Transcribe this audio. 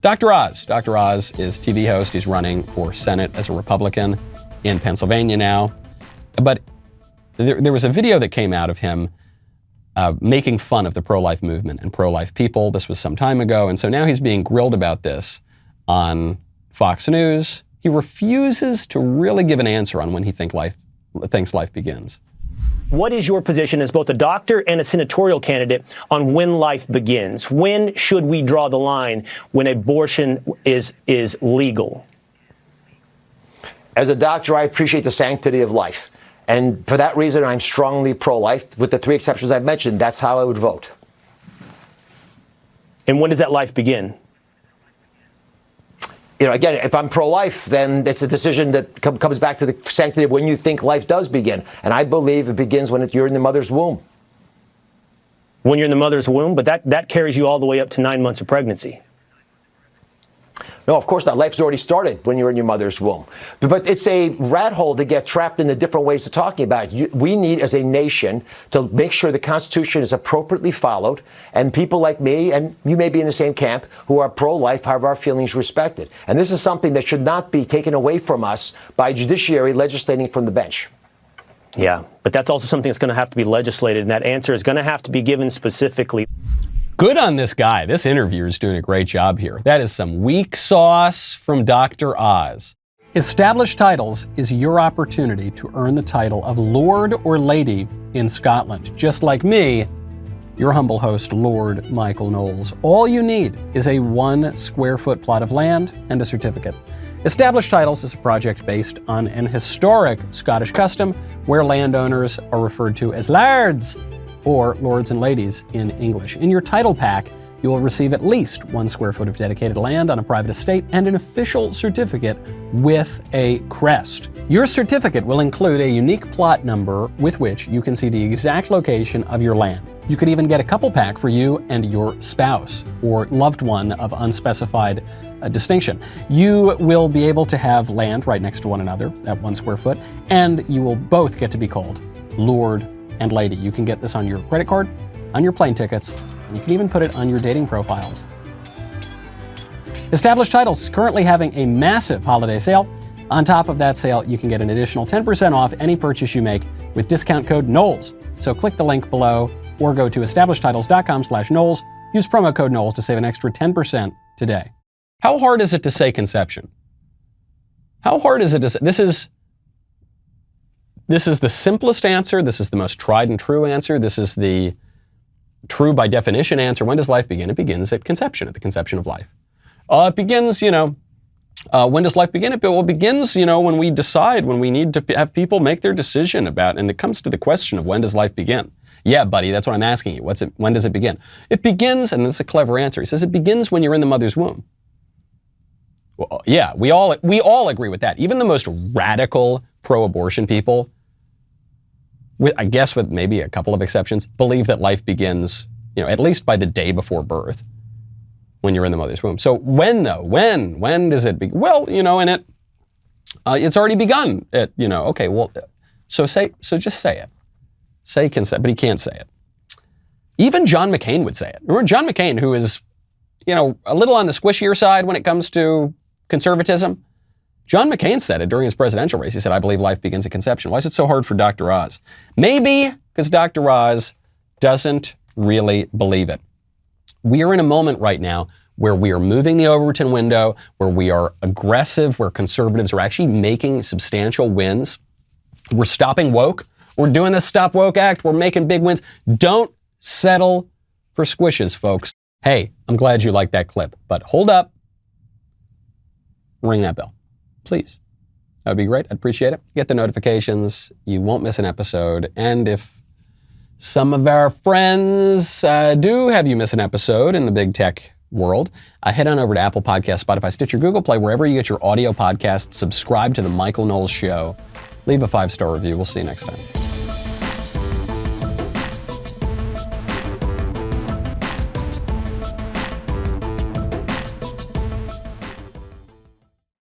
Dr. Oz. Dr. Oz is TV host. He's running for Senate as a Republican in Pennsylvania now. But there was a video that came out of him making fun of the pro-life movement and pro-life people. This was some time ago. And so now he's being grilled about this on Fox News. He refuses to really give an answer on when he thinks life begins. What is your position as both a doctor and a senatorial candidate on when life begins? When should we draw the line when abortion is legal? As a doctor, I appreciate the sanctity of life. And for that reason, I'm strongly pro-life. With the three exceptions I've mentioned, that's how I would vote. And when does that life begin? Again, if I'm pro-life, then it's a decision that comes back to the sanctity of when you think life does begin. And I believe it begins when you're in the mother's womb. When you're in the mother's womb, but that carries you all the way up to 9 months of pregnancy. No, of course not. Life's already started when you're in your mother's womb. But it's a rat hole to get trapped in the different ways of talking about it. We need, as a nation, to make sure the Constitution is appropriately followed, and people like me, and you may be in the same camp, who are pro-life, have our feelings respected. And this is something that should not be taken away from us by judiciary legislating from the bench. Yeah, but that's also something that's going to have to be legislated, and that answer is going to have to be given specifically. Good on this guy. This interviewer is doing a great job here. That is some weak sauce from Dr. Oz. Established Titles is your opportunity to earn the title of Lord or Lady in Scotland. Just like me, your humble host, Lord Michael Knowles. All you need is a 1 square foot plot of land and a certificate. Established Titles is a project based on an historic Scottish custom where landowners are referred to as lairds, or lords and ladies in English. In your title pack, you will receive at least 1 square foot of dedicated land on a private estate and an official certificate with a crest. Your certificate will include a unique plot number with which you can see the exact location of your land. You could even get a couple pack for you and your spouse or loved one of unspecified distinction. You will be able to have land right next to one another at 1 square foot, and you will both get to be called Lord and Lady. You can get this on your credit card, on your plane tickets, and you can even put it on your dating profiles. Established Titles is currently having a massive holiday sale. On top of that sale, you can get an additional 10% off any purchase you make with discount code Knowles. So click the link below or go to establishedtitles.com/Knowles. Use promo code Knowles to save an extra 10% today. How hard is it to say conception? How hard is it to say? This is the simplest answer. This is the most tried and true answer. This is the true by definition answer. When does life begin? It begins at conception, at the conception of life. It begins, when does life begin? It begins, when we decide, when we need to have people make their decision about, and it comes to the question of when does life begin? Yeah, buddy, that's what I'm asking you. When does it begin? It begins, and this is a clever answer. He says it begins when you're in the mother's womb. Well, yeah, we all agree with that. Even the most radical pro-abortion people, I guess with maybe a couple of exceptions, believe that life begins, at least by the day before birth, when you're in the mother's womb. So when though? When does it begin? Well, it's already begun. Okay, well, so just say it. Say consent, but he can't say it. Even John McCain would say it. Remember John McCain, who is, a little on the squishier side when it comes to conservatism? John McCain said it during his presidential race. He said, I believe life begins at conception. Why is it so hard for Dr. Oz? Maybe because Dr. Oz doesn't really believe it. We are in a moment right now where we are moving the Overton window, where we are aggressive, where conservatives are actually making substantial wins. We're stopping woke. We're doing the Stop Woke Act. We're making big wins. Don't settle for squishes, folks. Hey, I'm glad you liked that clip, but hold up. Ring that bell. Please. That would be great. I'd appreciate it. Get the notifications. You won't miss an episode. And if some of our friends do have you miss an episode in the big tech world, head on over to Apple Podcasts, Spotify, Stitcher, Google Play, wherever you get your audio podcasts. Subscribe to The Michael Knowles Show. Leave a 5-star review. We'll see you next time.